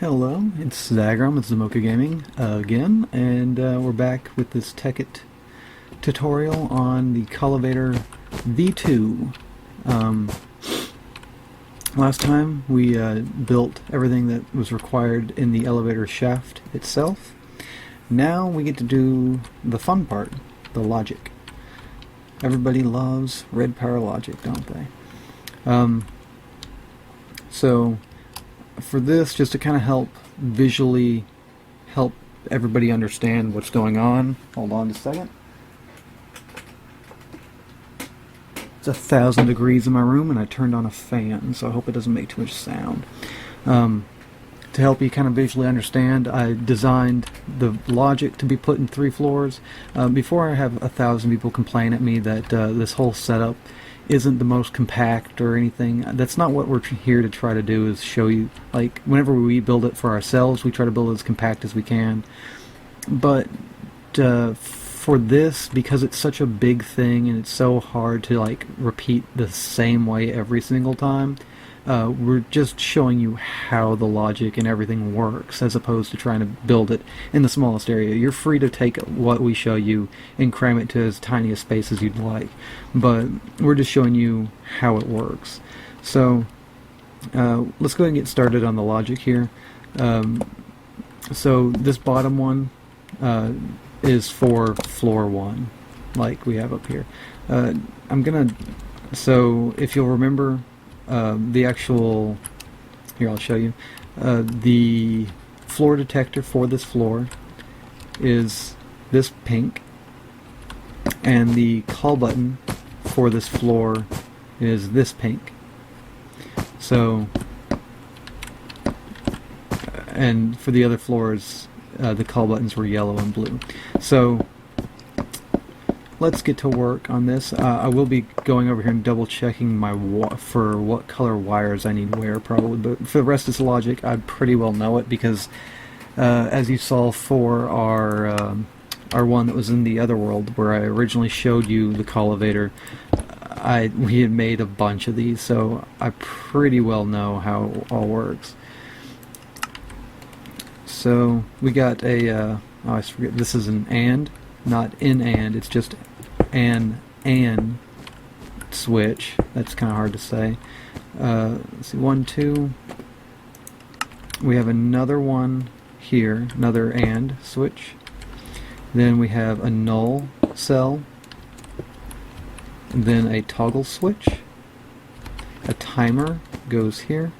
Hello, it's Zagrom with Zomoku Gaming again, and we're back with this Tekkit tutorial on the Cultivator v.2. Last time we built everything that was required in the elevator shaft itself. Now we get to do the fun part, the logic. Everybody loves red power logic, don't they? So for this, just to kind of help visually help everybody understand what's going on. Hold on just a second. It's 1,000 degrees in my room and I turned on a fan, so I hope it doesn't make too much sound. To help you kind of visually understand, I designed the logic to be put in 3 floors. Before I have 1,000 people complain at me that this whole setup isn't the most compact or anything. That's not what we're here to try to do, is show you, like, whenever we build it for ourselves, we try to build it as compact as we can. But for this, because it's such a big thing and it's so hard to like repeat the same way every single time, we're just showing you how the logic and everything works, as opposed to trying to build it in the smallest area. You're free to take what we show you and cram it to as tiny a space as you'd like, but we're just showing you how it works. So let's go ahead and get started on the logic here. So this bottom one is for floor 1, like we have up here. So if you'll remember, the actual, here I'll show you, the floor detector for this floor is this pink, and the call button for this floor is this pink. So, and for the other floors, the call buttons were yellow and blue. So let's get to work on this. I will be going over here and double checking my for what color wires I need where, probably, but for the rest of this logic I pretty well know it, because as you saw for our one that was in the other world where I originally showed you the cultivator, we had made a bunch of these, so I pretty well know how it all works. So we got a oh, I forget, this is an AND, not in AND, it's just an AND switch. That's kind of hard to say. Let's see, 1, 2. We have another one here, another AND switch. Then we have a null cell, and then a toggle switch. A timer goes here,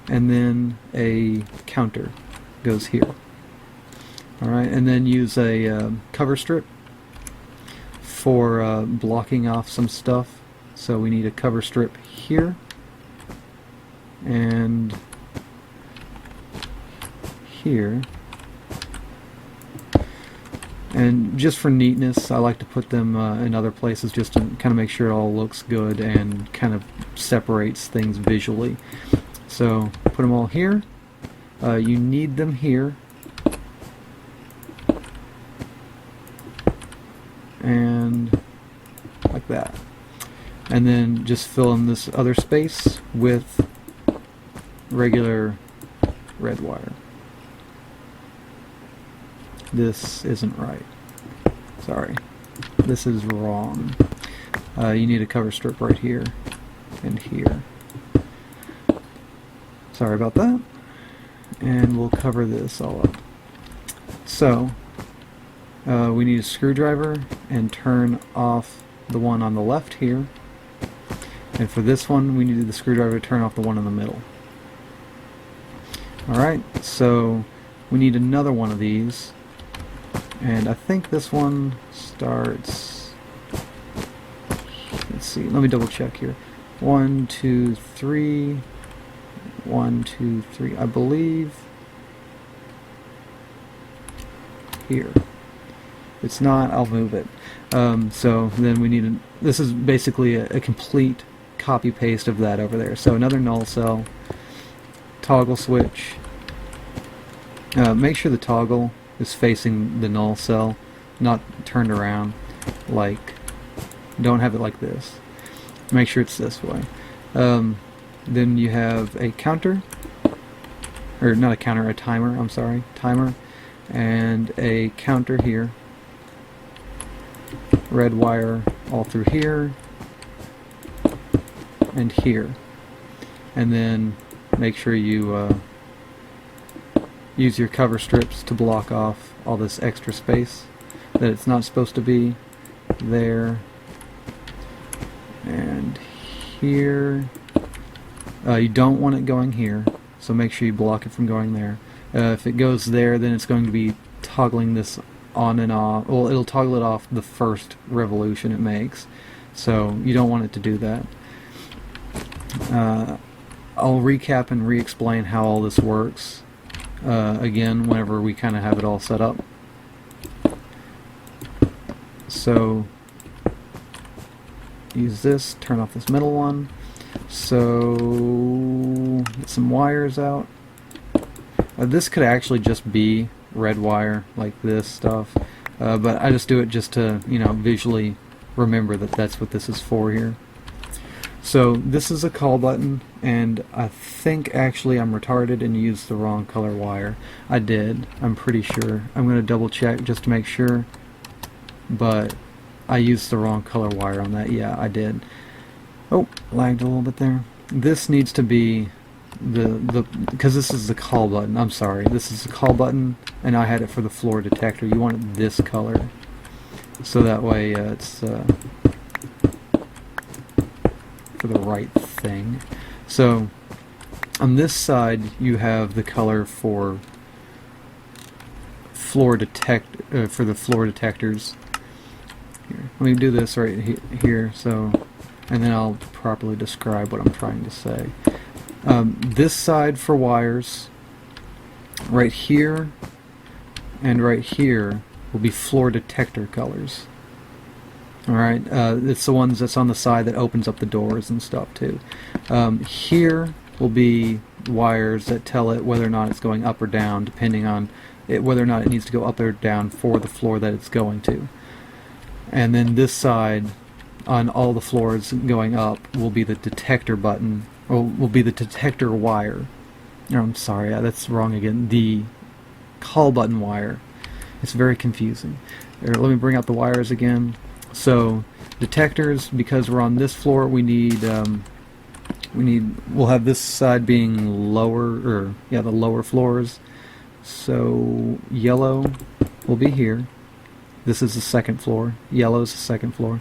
and then a counter goes here. Alright, and then use a cover strip for blocking off some stuff. So we need a cover strip here and here. And just for neatness, I like to put them in other places just to kind of make sure it all looks good and kind of separates things visually. So put them all here. You need them here. And like that. And then just fill in this other space with regular red wire. This isn't right. Sorry. This is wrong. You need a cover strip right here and here. Sorry about that. And we'll cover this all up. So we need a screwdriver and turn off the one on the left here. And for this one, we need the screwdriver to turn off the one in the middle. Alright, so we need another one of these. And I think this one starts... Let's see, let me double check here. 1, 2, 3... 1, 2, 3, I believe here. If it's not, I'll move it. So then we need this is basically a complete copy paste of that over there. So another null cell, toggle switch. Make sure the toggle is facing the null cell, not turned around. Like, don't have it like this. Make sure it's this way. Then you have a counter, or not a counter, a timer, I'm sorry, timer, and a counter here. Red wire all through here and here. And then make sure you use your cover strips to block off all this extra space that it's not supposed to be there and here. You don't want it going here, so make sure you block it from going there. If it goes there, then it's going to be toggling this on and off. Well, it'll toggle it off the first revolution it makes, so you don't want it to do that. I'll recap and re-explain how all this works again whenever we kind of have it all set up. So use this, turn off this middle one. So get some wires out. This could actually just be red wire like this stuff, but I just do it just to, you know, visually remember that that's what this is for here. So this is a call button, and I think actually I'm retarded and used the wrong color wire. I did, I'm pretty sure. I'm going to double check just to make sure, but I used the wrong color wire on that. Yeah, I did. Oh, lagged a little bit there. This needs to be because this is the call button. I'm sorry, this is the call button, and I had it for the floor detector. You want it this color, so that way it's for the right thing. So on this side you have the color for for the floor detectors. Here, let me do this right here, so, and then I'll properly describe what I'm trying to say. This side for wires, right here and right here, will be floor detector colors. Alright, it's the ones that's on the side that opens up the doors and stuff too. Here will be wires that tell it whether or not it's going up or down, depending on whether or not it needs to go up or down for the floor that it's going to. And then this side, on all the floors going up, will be the detector button, or will be the detector wire. Oh, I'm sorry, that's wrong again. The call button wire. It's very confusing. Here, let me bring out the wires again. So detectors, because we're on this floor, we'll have this side being lower, or yeah, the lower floors. So yellow will be here. This is the second floor. Yellow is the second floor.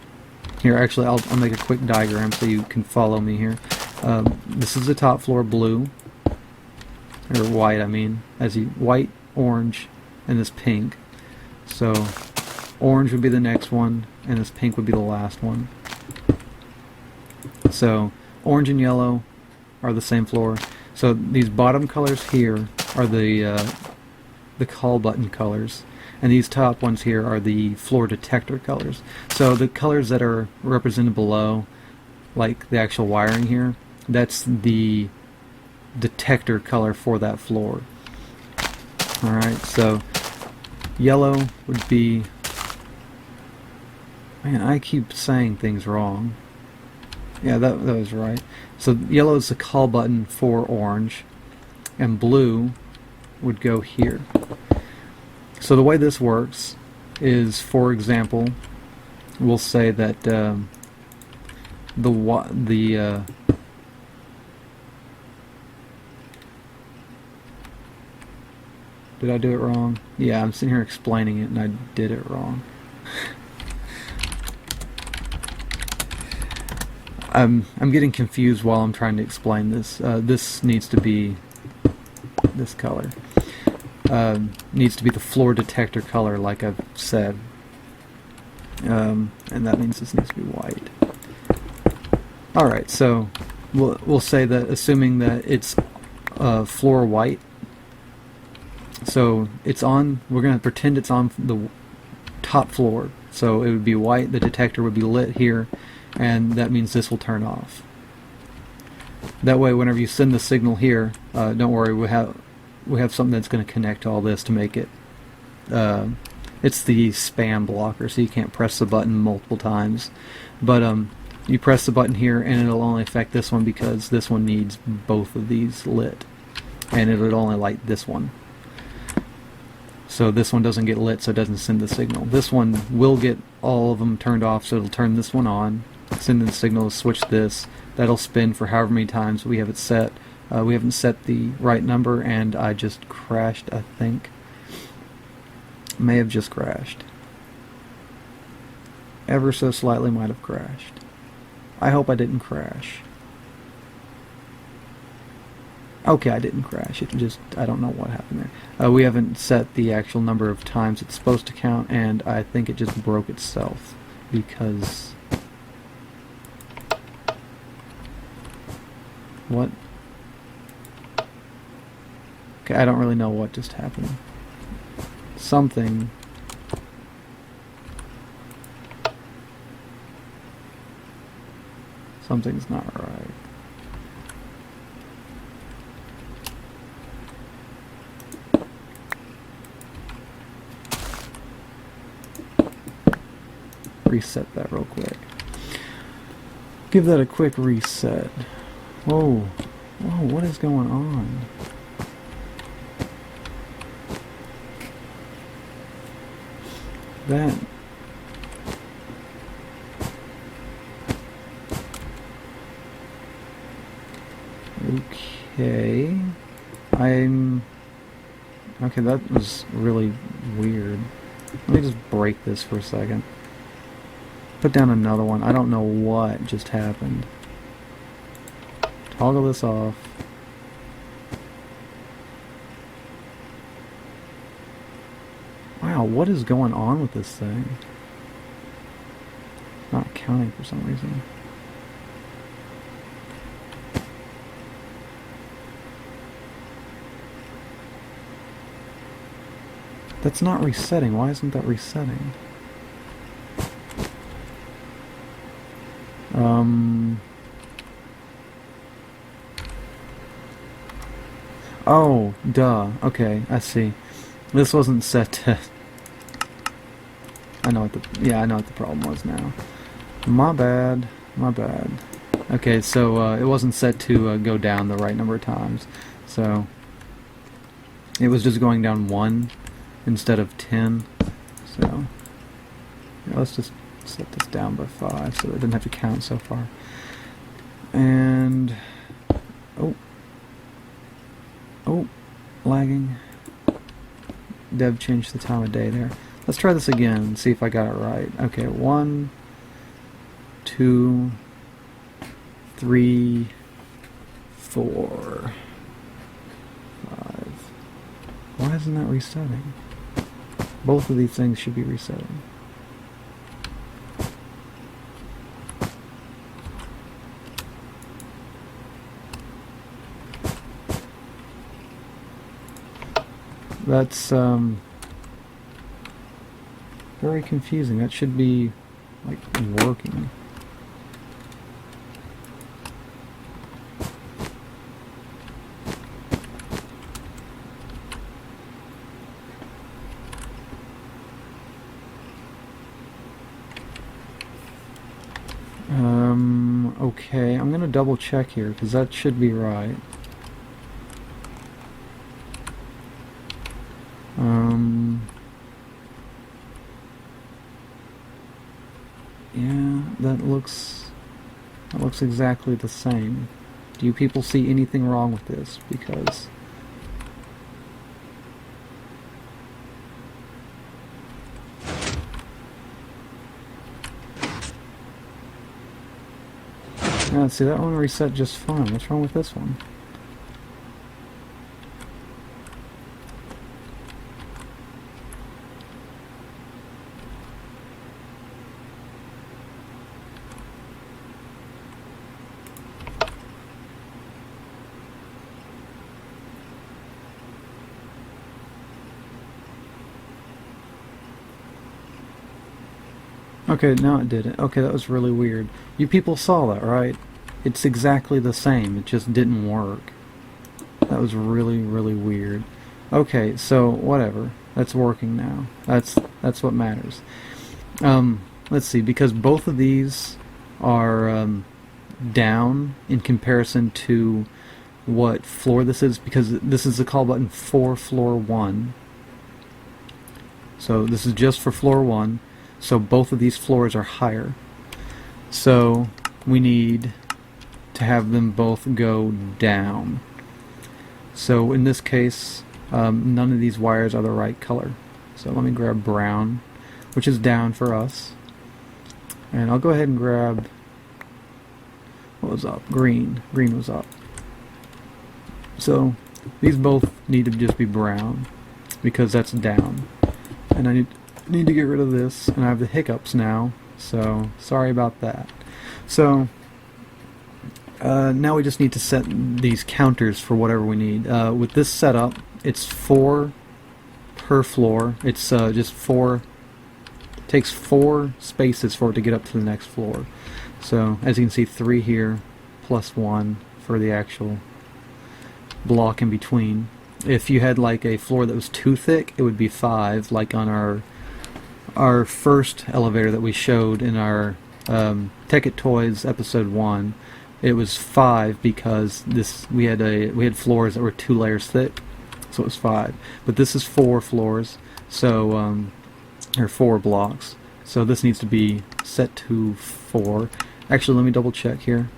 Here, actually, I'll make a quick diagram so you can follow me here. This is the top floor, blue, or white, I mean, white, orange, and this pink. So orange would be the next one, and this pink would be the last one. So orange and yellow are the same floor. So these bottom colors here are the call button colors, and these top ones here are the floor detector colors. So the colors that are represented below, like the actual wiring here, that's the detector color for that floor. Alright, so yellow would be... Man, I keep saying things wrong. Yeah, that was right. So yellow is the call button for orange, and blue would go here. So the way this works is, for example, we'll say that did I do it wrong? Yeah, I'm sitting here explaining it and I did it wrong. I'm getting confused while I'm trying to explain this. This needs to be this color. Needs to be the floor detector color, like I've said. And that means this needs to be white. Alright, so we'll say that, assuming that it's floor white, so it's on, we're going to pretend it's on the top floor. So it would be white, the detector would be lit here, and that means this will turn off. That way, whenever you send the signal here, don't worry, we have something that's going to connect to all this to make it, it's the spam blocker, so you can't press the button multiple times. But you press the button here and it'll only affect this one because this one needs both of these lit. and it'll only light this one. So this one doesn't get lit, so it doesn't send the signal. This one will get all of them turned off, so it'll turn this one on, send the signal, switch this. That'll spin for however many times we have it set. We haven't set the right number, and I just crashed, I think. May have just crashed. Ever so slightly might have crashed. I hope I didn't crash. Okay, I didn't crash. It just, I don't know what happened there. We haven't set the actual number of times it's supposed to count, and I think it just broke itself because... What? Okay, I don't really know what just happened. Something... Something's not right. Reset that real quick. Give that a quick reset. Whoa. Whoa, what is going on? That... Okay. Okay, that was really weird. Let me just break this for a second. Put down another one. I don't know what just happened. Toggle this off. Wow, what is going on with this thing? Not counting for some reason. That's not resetting. Why isn't that resetting? Oh, duh. Okay, I see. This wasn't set to... I know what the problem was now. My bad. My bad. Okay, so it wasn't set to go down the right number of times. So it was just going down 1 instead of 10. So yeah, let's just set this down by 5 so it didn't have to count so far. And oh, lagging. Dev changed the time of day there. Let's try this again and see if I got it right. Okay, 1, 2, 3, 4, 5. Why isn't that resetting? Both of these things should be resetting. That's very confusing. That should be like working. Okay, I'm gonna double check here because that should be right. Yeah, that looks exactly the same. Do you people see anything wrong with this? Because yeah, see, that one reset just fine. What's wrong with this one? Okay, now it did it. Okay, that was really weird. You people saw that, right? It's exactly the same. It just didn't work. That was really, really weird. Okay, so whatever. That's working now. That's what matters. Let's see, because both of these are down in comparison to what floor this is, because this is the call button for floor 1. So this is just for floor 1, so both of these floors are higher. So we need to have them both go down. So in this case, none of these wires are the right color. So let me grab brown, which is down for us. And I'll go ahead and grab, what was up? Green. Green was up. So these both need to just be brown, because that's down. And I need to get rid of this, and I have the hiccups now, so sorry about that. So now we just need to set these counters for whatever we need. With this setup, it's 4 per floor. It's just 4. It takes 4 spaces for it to get up to the next floor. So as you can see, 3 here plus 1 for the actual block in between. If you had like a floor that was too thick, it would be 5, like on our first elevator that we showed in our Tekkit Toys episode 1. It was 5 because we had floors that were 2 layers thick, so it was 5. But this is 4 floors, so or 4 blocks. So this needs to be set to 4. Actually, let me double check here.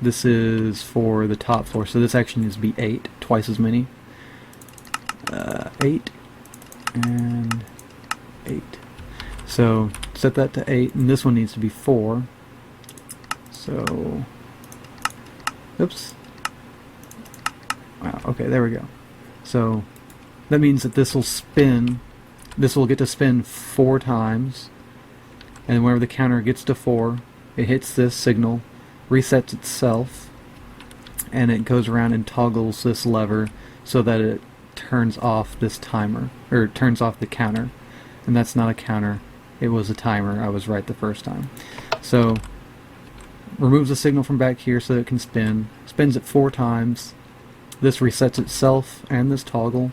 This is for the top floor, so this actually needs to be 8, twice as many. 8 and 8. So set that to 8, and this one needs to be 4. So, oops. Wow, okay, there we go. So that means that this will spin. This will get to spin 4 times, and whenever the counter gets to 4, it hits this signal, resets itself, and it goes around and toggles this lever so that it turns off this timer, or turns off the counter. And that's not a counter, it was a timer. I was right the first time. So removes the signal from back here so that it can spin, spins it 4 times, this resets itself and this toggle,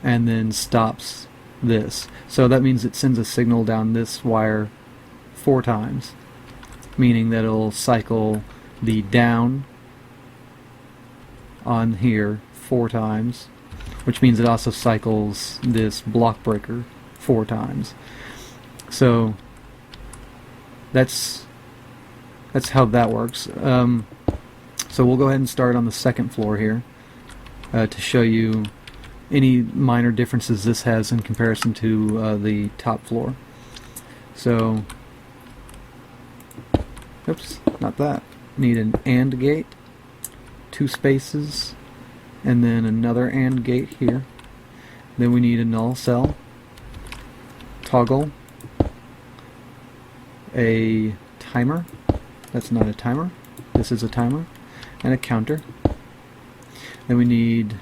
and then stops this. So that means it sends a signal down this wire 4 times, meaning that it'll cycle the down on here 4 times, which means it also cycles this block breaker 4 times. So that's how that works. So we'll go ahead and start on the second floor here to show you any minor differences this has in comparison to the top floor. So, oops, not that. Need an AND gate, 2 spaces, and then another AND gate here. Then we need a null cell, toggle, a timer. That's not a timer. This is a timer, and a counter. Then we need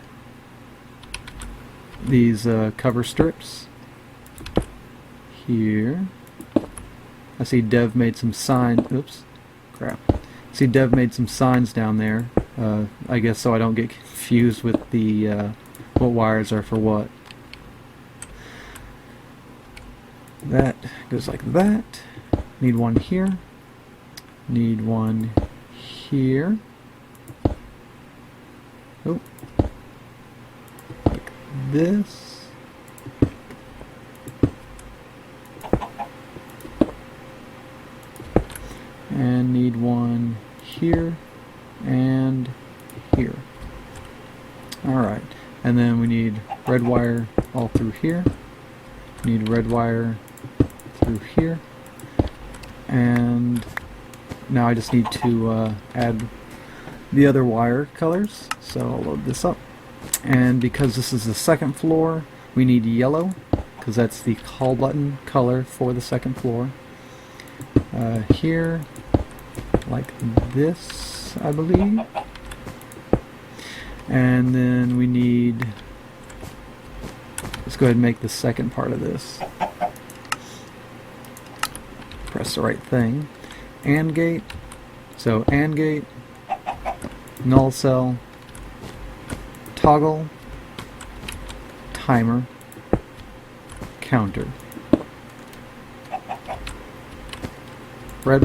these cover strips here. I see Dev made some signs. Oops, crap. I see Dev made some signs down there. I guess so I don't get confused with the what wires are for what. That goes like that. Need one here. Need one here. Oh, like this. And need one here and here. Alright, and then we need red wire all through here. Need red wire through here. And now I just need to add the other wire colors, so I'll load this up. And because this is the second floor, we need yellow, because that's the call button color for the second floor. Here, like this, I believe. And then we need, let's go ahead and make the second part of this. Press the right thing. AND gate, so AND gate, null cell, toggle, timer, counter, red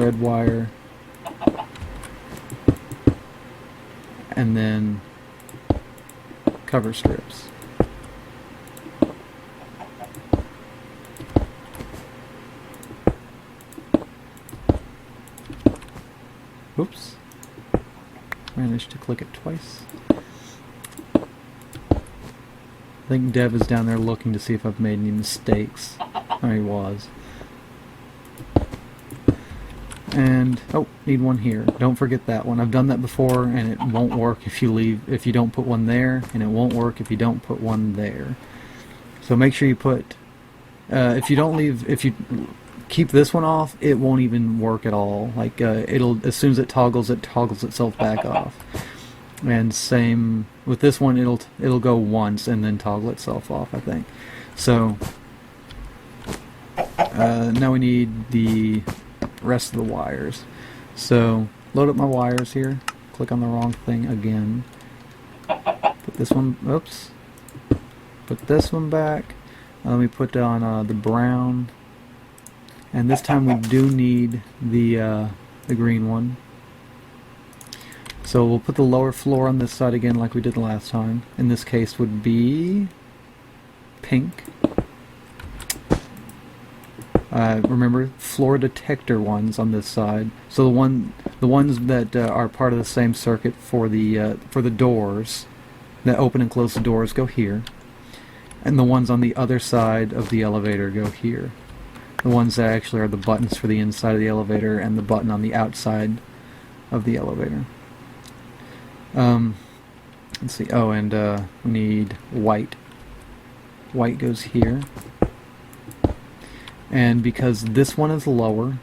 red wire, and then cover strips. Oops. Managed to click it twice. I think Dev is down there looking to see if I've made any mistakes. Oh, he was. And, oh, need one here. Don't forget that one. I've done that before, and it won't work if you don't put one there, and it won't work if you don't put one there. So make sure you put, if you keep this one off, it won't even work at all. Like, as soon as it toggles itself back off. And same with this one, it'll go once and then toggle itself off, I think. So now we need the rest of the wires. So load up my wires here. Click on the wrong thing again. Put this one. Oops. Put this one back. Let me put on the brown. And this time we do need the green one. So we'll put the lower floor on this side again like we did the last time. In this case would be pink. Remember, floor detector ones on this side. So the ones that are part of the same circuit for the doors that open and close the doors go here, and the ones on the other side of the elevator go here. The ones that actually are the buttons for the inside of the elevator and the button on the outside of the elevator. Let's see. Oh, and we need white. White goes here. And because this one is lower,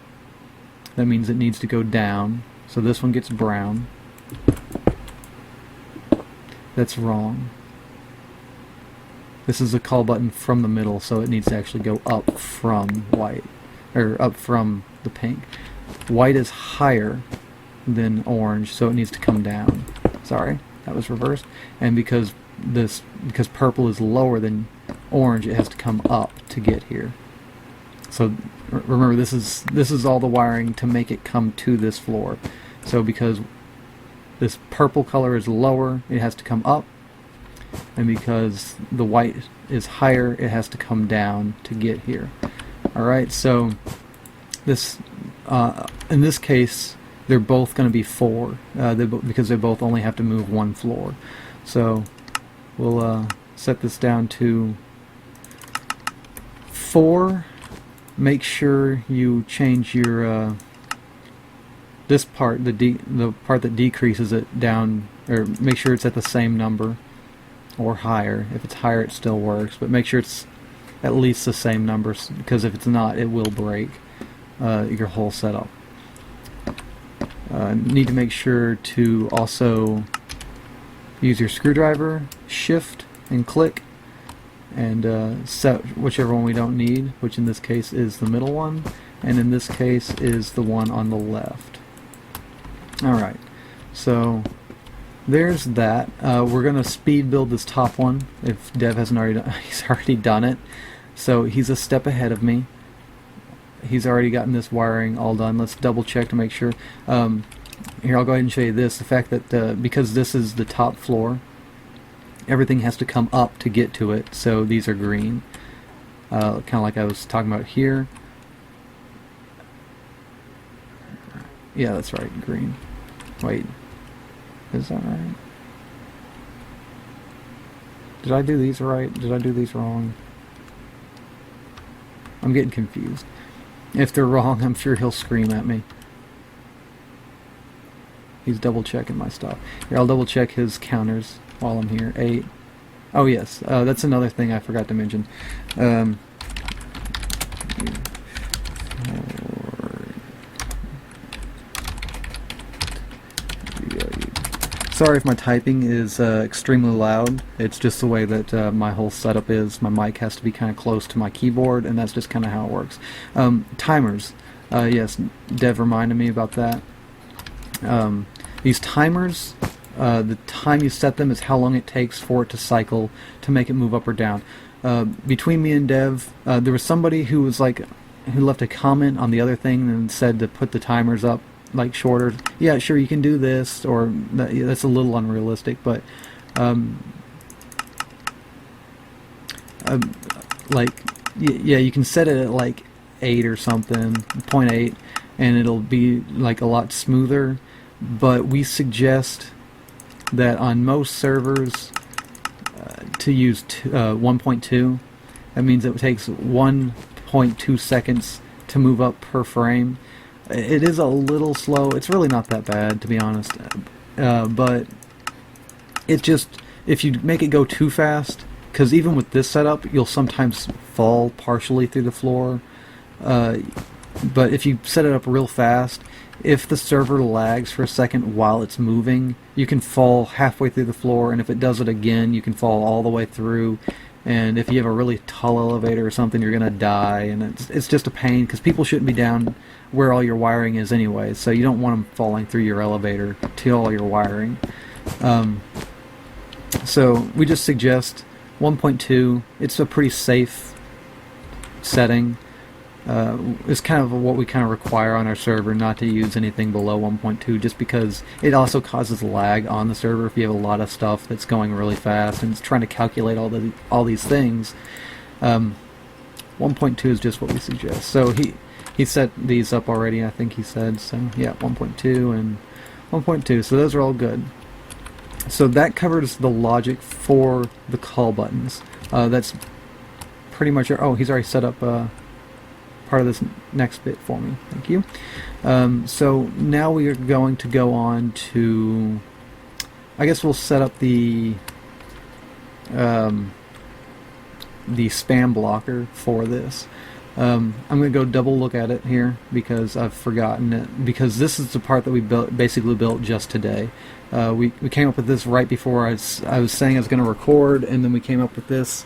that means it needs to go down. So this one gets brown. That's wrong. This is a call button from the middle, so it needs to actually go up from white, or up from the pink. White is higher than orange, so it needs to come down. Sorry, that was reversed. And because purple is lower than orange, it has to come up to get here. So remember, this is all the wiring to make it come to this floor. So because this purple color is lower, it has to come up, and because the white is higher, it has to come down to get here. All right, so this in this case, they're both going to be 4 because they both only have to move one floor. So we'll set this down to 4. Make sure you change your this part, the part that decreases it down, or make sure it's at the same number or higher. If it's higher, it still works, but make sure it's at least the same numbers, because if it's not, it will break your whole setup. Need to make sure to also use your screwdriver, shift and click, and set whichever one we don't need, which in this case is the middle one, and in this case is the one on the left. Alright, so there's that. We're going to speed build this top one, if Dev hasn't already done. He's already done it, so he's a step ahead of me. He's already gotten this wiring all done. Let's double check to make sure. Here, I'll go ahead and show you this. The fact that because this is the top floor, everything has to come up to get to it, so these are green. Kind of like I was talking about here. Yeah, that's right, green. Wait, is that right? Did I do these right? Did I do these wrong? I'm getting confused. If they're wrong, I'm sure he'll scream at me. He's double checking my stuff. Here, I'll double check his counters while I'm here. 8. Oh yes, that's another thing I forgot to mention. Sorry if my typing is extremely loud. It's just the way that my whole setup is. My mic has to be kind of close to my keyboard, and that's just kind of how it works. Timers. Yes, Dev reminded me about that. These timers, the time you set them is how long it takes for it to cycle to make it move up or down. Between me and Dev, there was somebody who was like, who left a comment on the other thing and said to put the timers up like shorter. Yeah, sure, you can do this, or that's a little unrealistic, but like, yeah, you can set it at like 8 or something, 0.8, and it'll be like a lot smoother. But we suggest that on most servers to use 1.2. That means it takes 1.2 seconds to move up per frame. It is a little slow. It's really not that bad, to be honest. But it just, if you make it go too fast, because even with this setup, you'll sometimes fall partially through the floor. But if you set it up real fast, if the server lags for a second while it's moving, you can fall halfway through the floor, and if it does it again, you can fall all the way through. And if you have a really tall elevator or something, you're gonna die, and it's just a pain, because people shouldn't be down where all your wiring is anyway, so you don't want them falling through your elevator to all your wiring. So we just suggest 1.2. It's a pretty safe setting. It's kind of what we kind of require on our server, not to use anything below 1.2, just because it also causes lag on the server if you have a lot of stuff that's going really fast and it's trying to calculate all these things. 1.2 is just what we suggest. So he set these up already, I think he said. So yeah, 1.2 and 1.2. So those are all good. So that covers the logic for the call buttons. That's pretty much. Oh, he's already set up part of this next bit for me. Thank you. So now we are going to go on to, I guess we'll set up the spam blocker for this. I'm going to go double look at it here because I've forgotten it, because this is the part that we basically built just today. We came up with this right before I was saying I was going to record, and then we came up with this.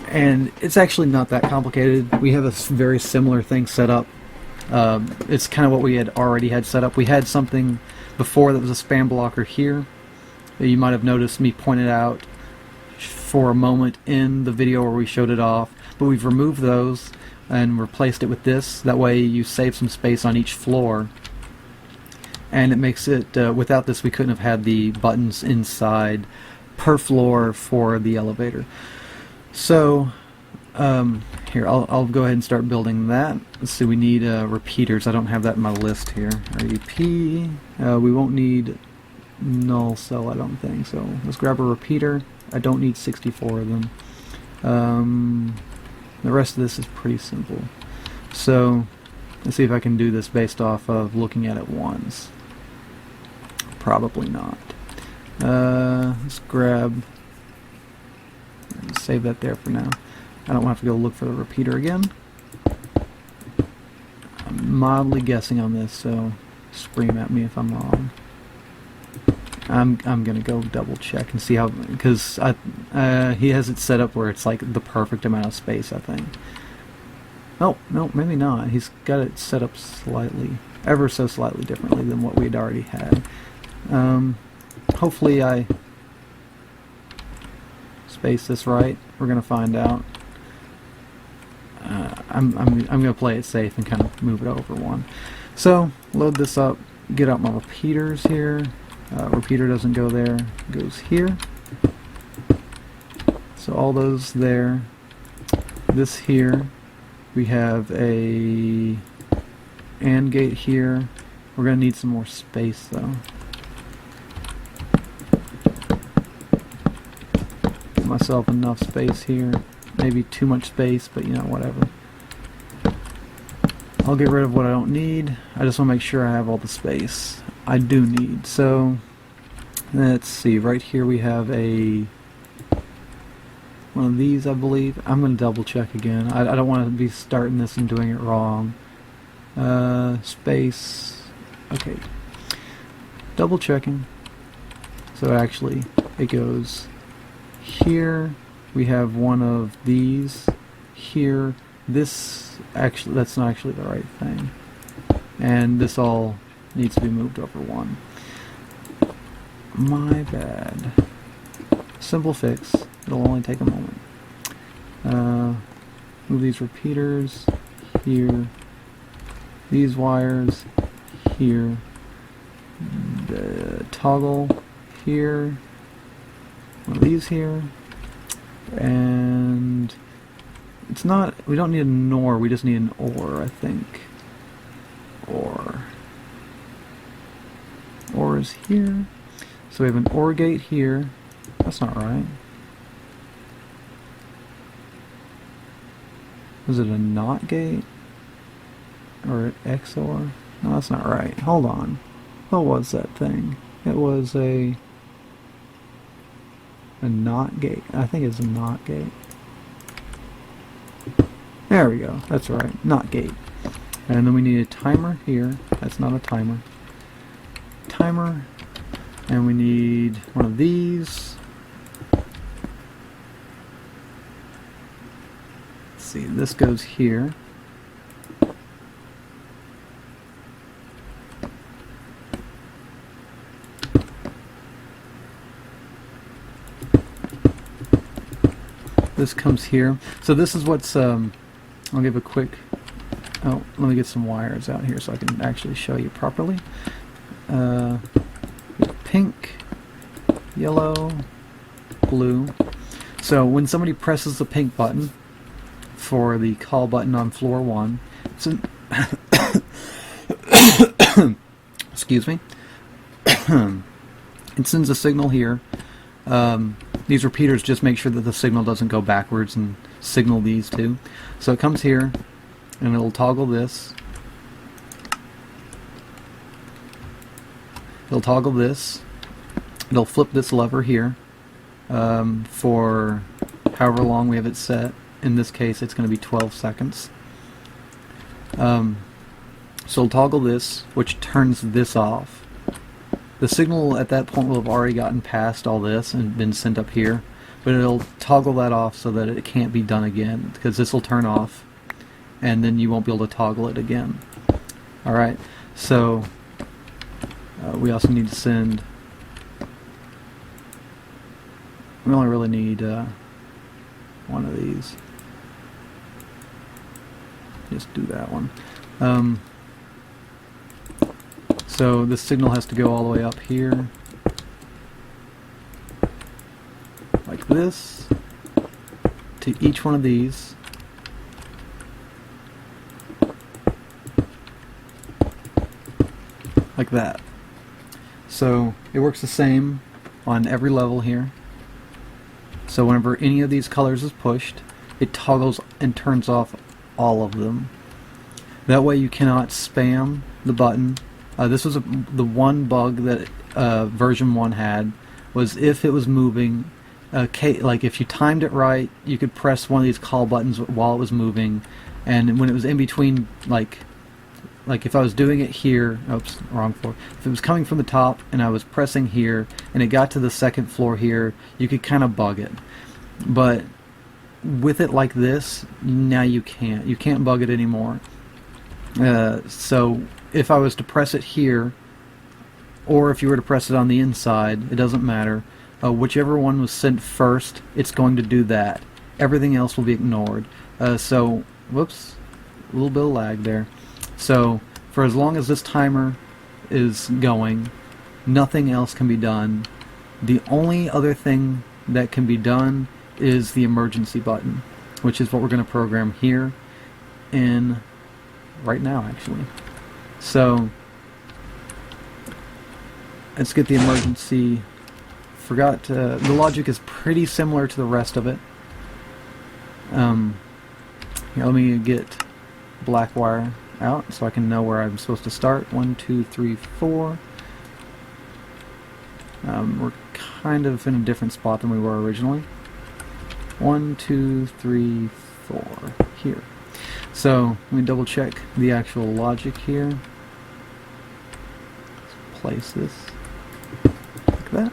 And it's actually not that complicated. We have a very similar thing set up. It's kind of what we had already had set up. We had something before that was a spam blocker here. You might have noticed me point it out for a moment in the video where we showed it off. But we've removed those and replaced it with this. That way you save some space on each floor. And it makes it, without this we couldn't have had the buttons inside per floor for the elevator. So, here, I'll go ahead and start building that. Let's see, we need repeaters. I don't have that in my list here. REP, we won't need null cell, I don't think. So let's grab a repeater. I don't need 64 of them. The rest of this is pretty simple. So, let's see if I can do this based off of looking at it once. Probably not. Let's grab... Save that there for now. I don't want to have to go look for the repeater again. I'm mildly guessing on this, so scream at me if I'm wrong. I'm gonna go double check and see how, because he has it set up where it's like the perfect amount of space, I think. Oh, no, maybe not. He's got it set up slightly, ever so slightly differently than what we'd already had. Hopefully I space this right. We're gonna find out. I'm gonna play it safe and kind of move it over one. So load this up. Get out my repeaters here. Repeater doesn't go there. It goes here. So all those there. This here. We have a AND gate here. We're gonna need some more space though. Myself enough space here. Maybe too much space, but you know, whatever. I'll get rid of what I don't need. I just want to make sure I have all the space I do need. So let's see, right here we have one of these, I believe. I'm going to double check again. I don't want to be starting this and doing it wrong. Space. Okay. Double checking. So actually it goes here. We have one of these here. This actually, that's not actually the right thing, and this all needs to be moved over one. My bad. Simple fix. It'll only take a moment. Move these repeaters here, these wires here, the toggle here, one of these here, and it's not, we don't need a NOR, we just need an OR, I think. OR is here. So we have an OR gate here. That's not right. Was it a NOT gate? Or an XOR? No, that's not right. Hold on. What was that thing? It was a NOT gate. I think it's a NOT gate. There we go. That's right. NOT gate. And then we need a timer here. That's not a timer. Timer. And we need one of these. Let's see, this goes here. This comes here. So this is what's, I'll give a quick, oh, let me get some wires out here so I can actually show you properly. Pink, yellow, blue. So when somebody presses the pink button for the call button on floor 1, so excuse me, it sends a signal here. These repeaters just make sure that the signal doesn't go backwards and signal these two. So it comes here and it'll toggle this. It'll toggle this. It'll flip this lever here for however long we have it set. In this case, it's going to be 12 seconds. So it'll toggle this, which turns this off. The signal at that point will have already gotten past all this and been sent up here, but it'll toggle that off so that it can't be done again, because this will turn off, and then you won't be able to toggle it again. Alright, so we also need to send, we only really need one of these. Just do that one. So this signal has to go all the way up here, like this, to each one of these. Like that. So it works the same on every level here. So whenever any of these colors is pushed, it toggles and turns off all of them. That way you cannot spam the button. This was the one bug that version 1 had, was if it was moving, like if you timed it right, you could press one of these call buttons while it was moving, and when it was in between, like if I was doing it here, oops, wrong floor. If it was coming from the top and I was pressing here and it got to the second floor here, you could kind of bug it. But with it like this, now you can't. You can't bug it anymore. So if I was to press it here, or if you were to press it on the inside, it doesn't matter. Whichever one was sent first, it's going to do that. Everything else will be ignored. So, whoops, a little bit of lag there. So, for as long as this timer is going, nothing else can be done. The only other thing that can be done is the emergency button, which is what we're going to program here in right now, actually. So let's get the emergency. Forgot the logic is pretty similar to the rest of it. Here, let me get black wire out so I can know where I'm supposed to start. 1, 2, 3, 4. We're kind of in a different spot than we were originally. 1, 2, 3, 4 here. So let me double check the actual logic here. Let's place this like that.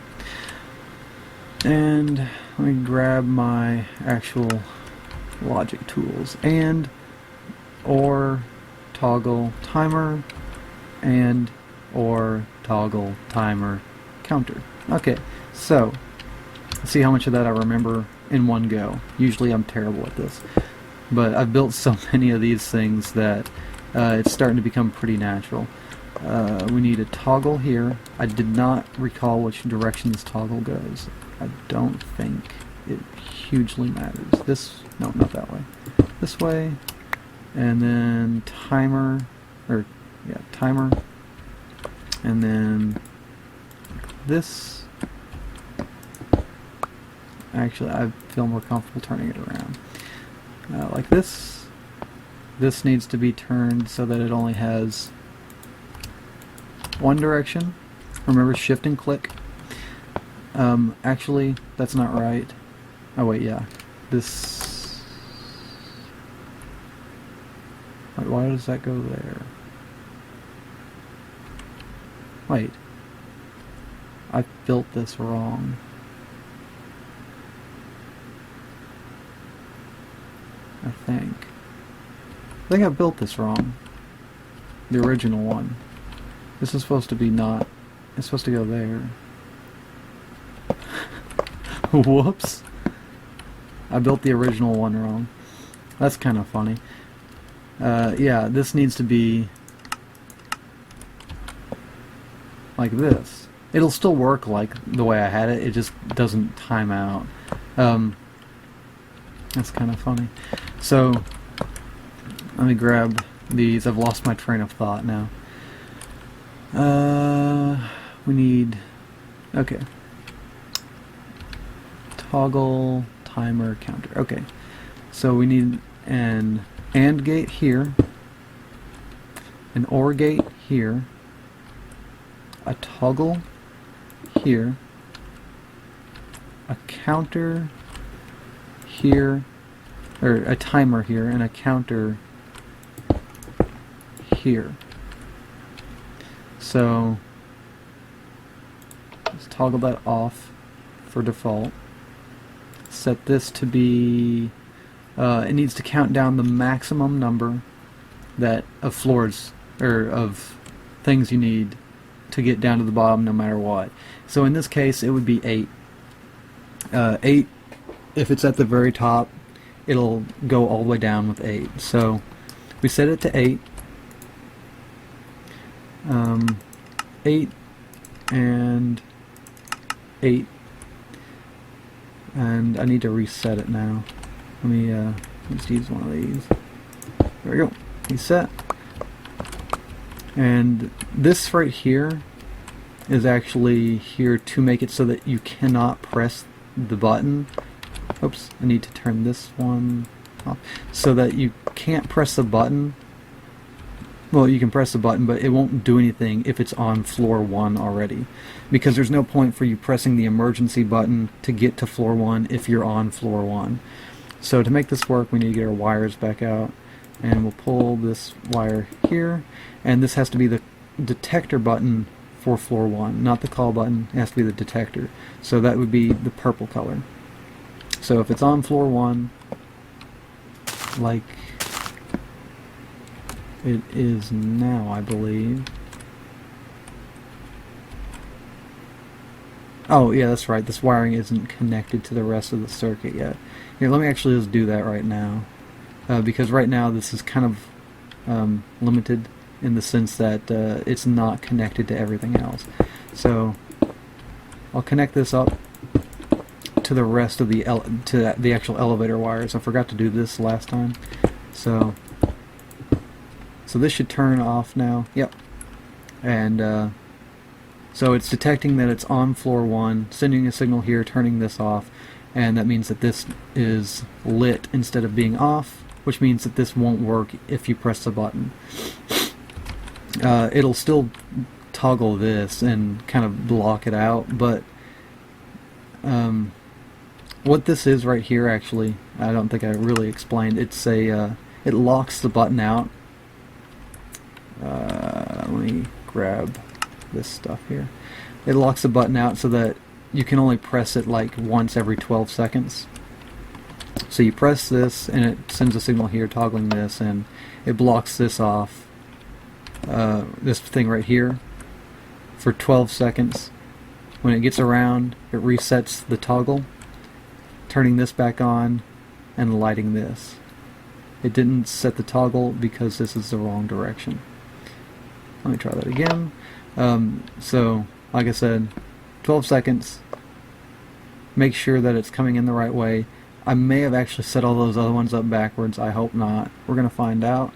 And let me grab my actual logic tools. And or toggle timer and or toggle timer counter. Okay, so let's see how much of that I remember in one go. Usually I'm terrible at this. but I've built so many of these things that it's starting to become pretty natural. We need a toggle here. I did not recall which direction this toggle goes. I don't think it hugely matters. No, not that way. This way, and then timer, timer, and then this. Actually, I feel more comfortable turning it around. Like this. This needs to be turned so that it only has one direction. Remember, shift and click. Actually, that's not right. Oh wait, yeah. This... Wait, why does that go there? Wait. I built this wrong. I think I built this wrong. The original one. This is supposed to be not... It's supposed to go there. Whoops. I built the original one wrong. That's kind of funny. Yeah, this needs to be like this. It'll still work like the way I had it, it just doesn't time out. That's kind of funny. So, let me grab these. I've lost my train of thought now. We need... Okay. Toggle, timer, counter. Okay. So we need an AND gate here, an OR gate here, a toggle here, a counter here, or a timer here, and a counter here. So let's toggle that off for default. Set this to be, it needs to count down the maximum number that of floors, or of things you need to get down to the bottom no matter what. So in this case it would be 8. 8, if it's at the very top, it'll go all the way down with 8. So we set it to 8. 8 and 8. And I need to reset it now. Let me just use one of these. There we go. Reset. And this right here is actually here to make it so that you cannot press the button. Oops, I need to turn this one off. So that you can't press the button. Well, you can press the button, but it won't do anything if it's on floor 1 already. Because there's no point for you pressing the emergency button to get to floor 1 if you're on floor 1. So to make this work, we need to get our wires back out. And we'll pull this wire here. And this has to be the detector button for floor 1, not the call button. It has to be the detector. So that would be the purple color. So if it's on floor 1, like it is now, I believe. Oh, yeah, that's right. This wiring isn't connected to the rest of the circuit yet. Here, let me actually just do that right now. Because right now this is kind of limited in the sense that it's not connected to everything else. So I'll connect this up to the rest of the the actual elevator wires. I forgot to do this last time. So this should turn off now. Yep. And so it's detecting that it's on floor 1, sending a signal here, turning this off, and that means that this is lit instead of being off, which means that this won't work if you press the button. It'll still toggle this and kind of block it out, but what this is right here, actually, I don't think I really explained. It's a it locks the button out. Let me grab this stuff here. It locks the button out so that you can only press it like once every 12 seconds. So you press this and it sends a signal here toggling this, and it blocks this off, this thing right here, for 12 seconds. When it gets around, it resets the toggle, turning this back on and lighting this. it didn't set the toggle because this is the wrong direction. Let me try that again. So, like I said, 12 seconds. Make sure that it's coming in the right way. I may have actually set all those other ones up backwards. I hope not. We're going to find out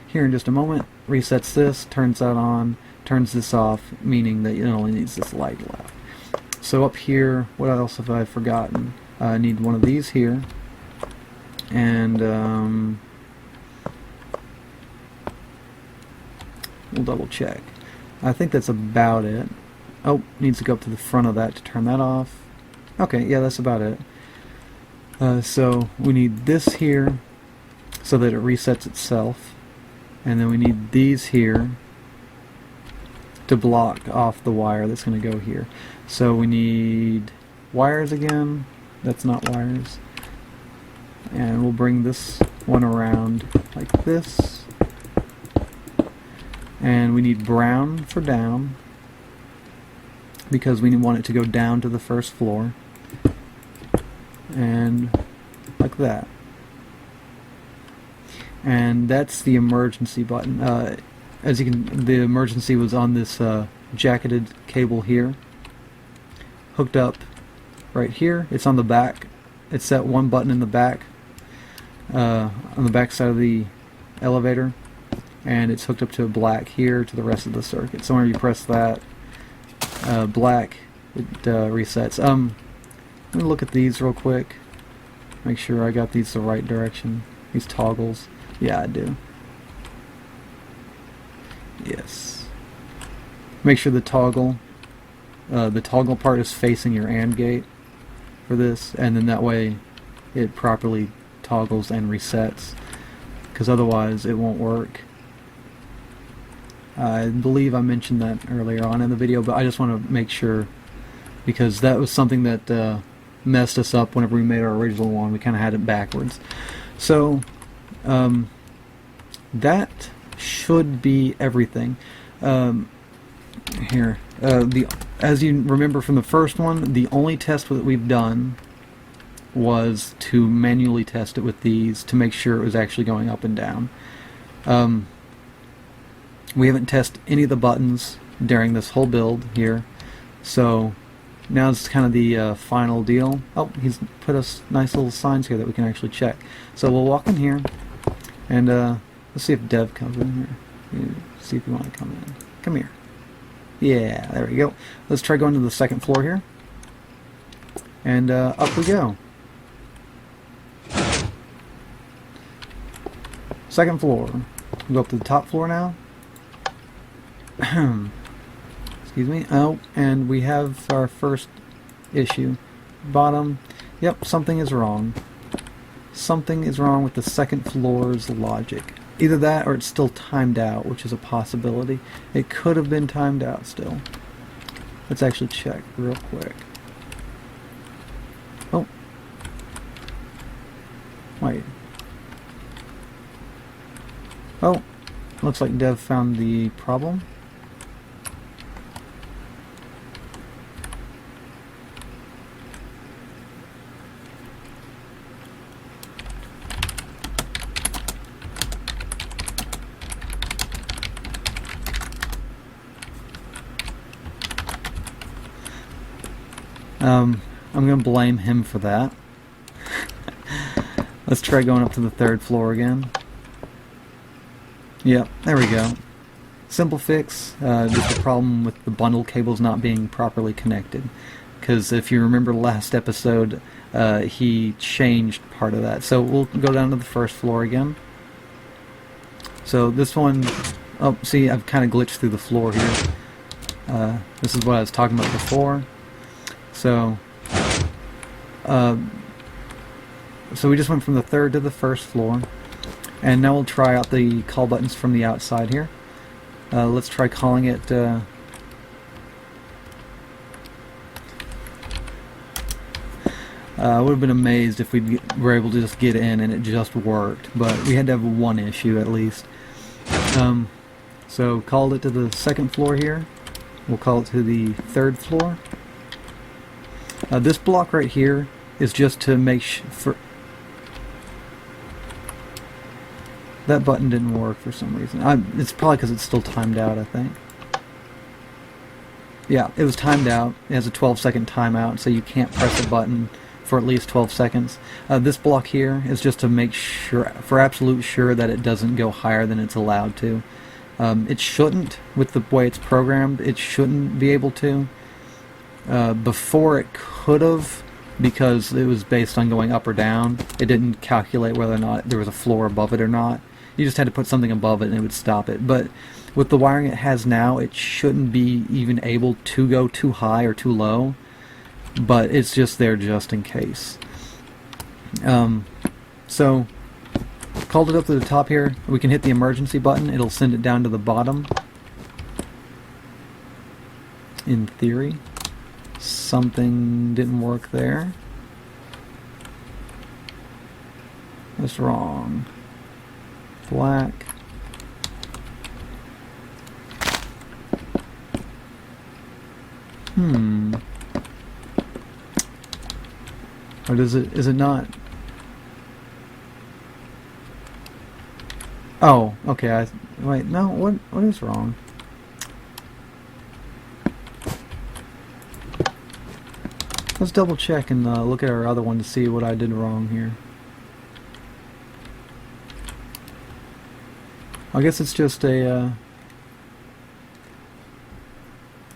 here in just a moment. Resets this, turns that on, turns this off, meaning that it only needs this light left. So up here, what else have I forgotten? I need one of these here. And we'll double check. I think that's about it. Oh, needs to go up to the front of that to turn that off. Okay, yeah, that's about it. So we need this here so that it resets itself. And then we need these here to block off the wire that's going to go here. So we need wires again. That's not wires. And we'll bring this one around like this. And we need brown for down because we want it to go down to the first floor. And like that. And that's the emergency button. As you can, the emergency was on this jacketed cable here, hooked up right here. It's on the back. It's that one button in the back, on the back side of the elevator, and it's hooked up to a black here to the rest of the circuit. So when you press that black, it resets. Let me look at these real quick. Make sure I got these the right direction. These toggles. Yeah, I do. Yes. Make sure the toggle part is facing your AND gate for this, and then that way it properly toggles and resets, because otherwise it won't work. I believe I mentioned that earlier on in the video, but I just want to make sure, because that was something that messed us up whenever we made our original one. We kind of had it backwards. So that should be everything. Here, as you remember from the first one, the only test that we've done was to manually test it with these to make sure it was actually going up and down. We haven't tested any of the buttons during this whole build here, so now it's kind of the final deal. Oh, he's put us nice little signs here that we can actually check. So we'll walk in here, and let's see if Dev comes in here. See if you want to come in. Come here. Yeah, there we go. Let's try going to the second floor here. And up we go. Second floor. We'll go up to the top floor now. Excuse me. Oh, and we have our first issue. Bottom. Yep, something is wrong. Something is wrong with the second floor's logic. Either that or it's still timed out, which is a possibility. It could have been timed out still. Let's actually check real quick. Oh. Wait. Oh. Looks like Dev found the problem. I'm going to blame him for that. Let's try going up to the third floor again. Yep, there we go. Simple fix, just a problem with the bundle cables not being properly connected. Because if you remember last episode, he changed part of that. So we'll go down to the first floor again. So this one, oh, see, I've kind of glitched through the floor here. This is what I was talking about before. So we just went from the third to the first floor, and now we'll try out the call buttons from the outside here. Let's try calling it I would have been amazed if we were able to just get in and it just worked, but we had to have one issue at least. So called it to the second floor here. We'll call it to the third floor. This block right here is just to make That button didn't work for some reason. It's probably because it's still timed out, I think. Yeah, it was timed out. It has a 12-second timeout, so you can't press a button for at least 12 seconds. This block here is just to make sure, for absolute sure, that it doesn't go higher than it's allowed to. It shouldn't, with the way it's programmed, it shouldn't be able to. Before it could have, because it was based on going up or down. It didn't calculate whether or not there was a floor above it or not. You just had to put something above it and it would stop it. But with the wiring it has now, it shouldn't be even able to go too high or too low, but it's just there just in case. So called it up to the top here. We can hit the emergency button. It'll send it down to the bottom. In theory. Something didn't work there. What's wrong? Black. Or is it not? Oh, okay, wait, no, what is wrong? Let's double check and look at our other one to see what I did wrong here. I guess it's just a,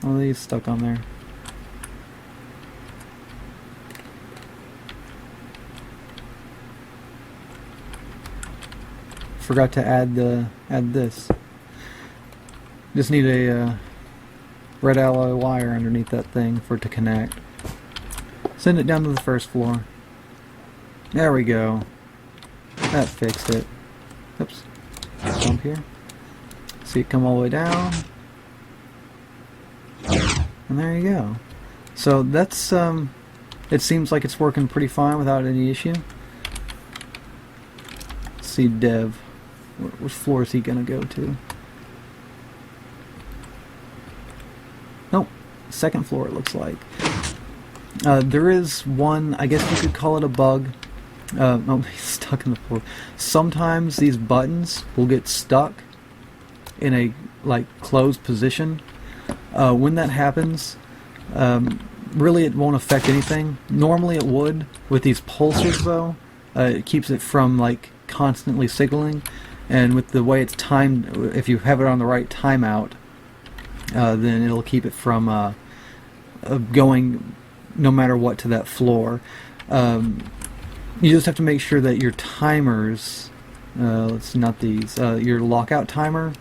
one of these stuck on there. Forgot to add this. Just need a red alloy wire underneath that thing for it to connect. Send it down to the first floor. There we go. That fixed it. Oops. Jump here. See it come all the way down. And there you go. So that's, it seems like it's working pretty fine without any issue. Let's see Dev. Which floor is he gonna go to? Nope. Second floor it looks like. There is one, I guess you could call it a bug. Oh, he's stuck in the floor. Sometimes these buttons will get stuck in a closed position. When that happens, really it won't affect anything. Normally it would. With these pulses though, it keeps it from constantly signaling. And with the way it's timed, if you have it on the right timeout, then it'll keep it from going no matter what to that floor. You just have to make sure that your timers, not these, your lockout timer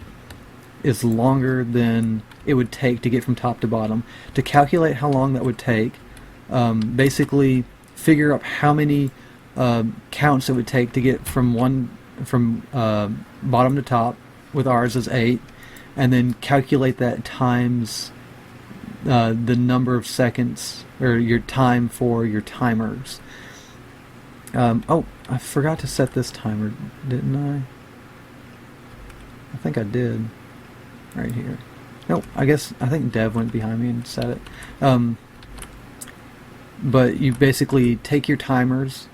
is longer than it would take to get from top to bottom. To calculate how long that would take, basically figure out how many counts it would take to get from bottom to top, with ours as 8, and then calculate that times the number of seconds, or your time for your timers. Oh, I forgot to set this timer, didn't I? I think I did. Right here. Nope, I think Dev went behind me and set it. But you basically take your timers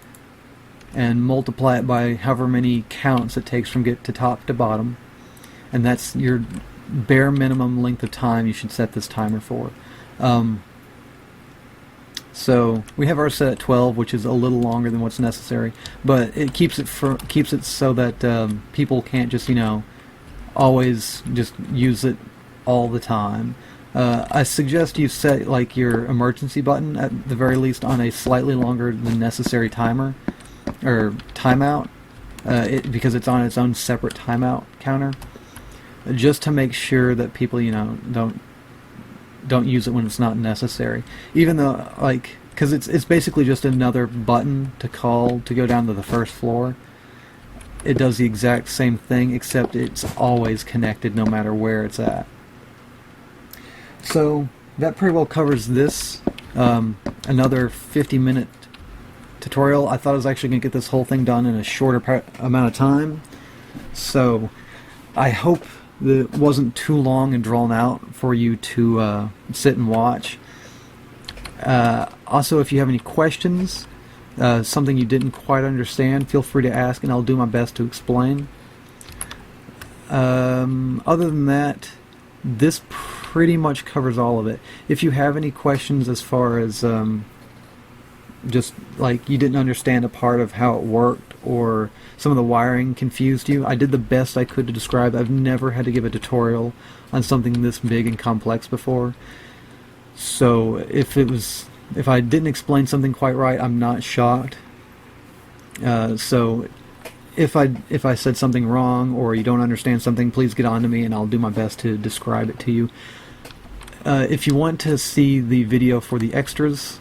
and multiply it by however many counts it takes from get to top to bottom, and that's your bare minimum length of time you should set this timer for. So we have ours set at 12, which is a little longer than what's necessary, but it keeps it so that people can't just always just use it all the time. I suggest you set your emergency button at the very least on a slightly longer than necessary timer or timeout, because it's on its own separate timeout counter, just to make sure that people don't use it when it's not necessary. Even though because it's basically just another button to call to go down to the first floor. It does the exact same thing, except it's always connected no matter where it's at. So that pretty well covers this. Another 50-minute tutorial. I thought I was actually going to get this whole thing done in a shorter amount of time. So I hope that it wasn't too long and drawn out for you to sit and watch. Also, if you have any questions, something you didn't quite understand, feel free to ask and I'll do my best to explain. Other than that, this pretty much covers all of it. If you have any questions as far as just like you didn't understand a part of how it worked, or some of the wiring confused you, I did the best I could to describe. I've never had to give a tutorial on something this big and complex before. So if I didn't explain something quite right, I'm not shocked. So if I said something wrong or you don't understand something, please get on to me and I'll do my best to describe it to you. If you want to see the video for the extras,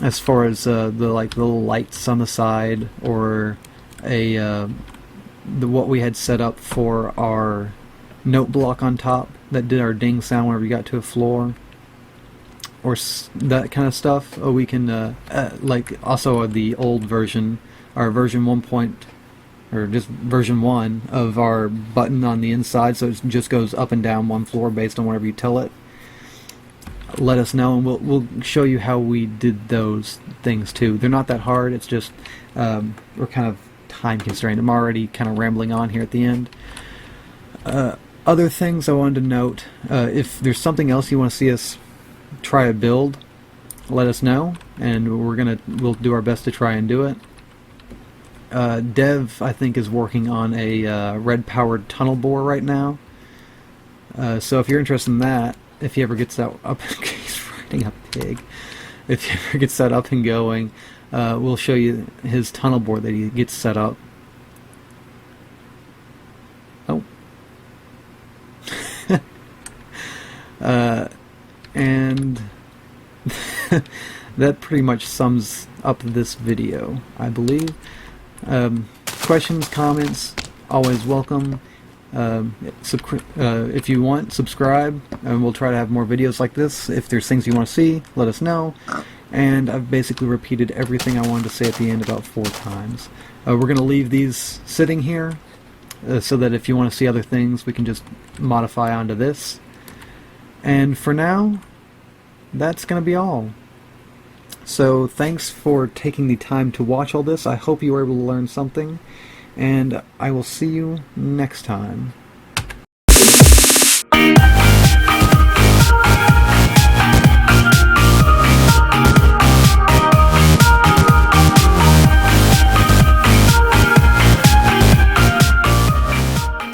as far as the little lights on the side, or what we had set up for our note block on top that did our ding sound whenever we got to a floor, or that kind of stuff, we can like also the old version, our version 1. Or just version 1 of our button on the inside, so it just goes up and down one floor based on whatever you tell it. Let us know, and we'll show you how we did those things too. They're not that hard. It's just we're kind of time constrained. I'm already kind of rambling on here at the end. Other things I wanted to note: if there's something else you want to see us try a build, let us know, and we'll do our best to try and do it. Dev, I think, is working on a red-powered tunnel bore right now. So if you're interested in that, if he ever gets that up, he's riding a pig. If he ever gets that up and going, we'll show you his tunnel bore that he gets set up. Oh. And that pretty much sums up this video, I believe. Questions, comments, always welcome. If you want, subscribe, and we'll try to have more videos like this. If there's things you want to see, let us know. And I've basically repeated everything I wanted to say at the end about 4 times. We're going to leave these sitting here so that if you want to see other things, we can just modify onto this. And for now, that's going to be all. So thanks for taking the time to watch all this. I hope you were able to learn something, and I will see you next time.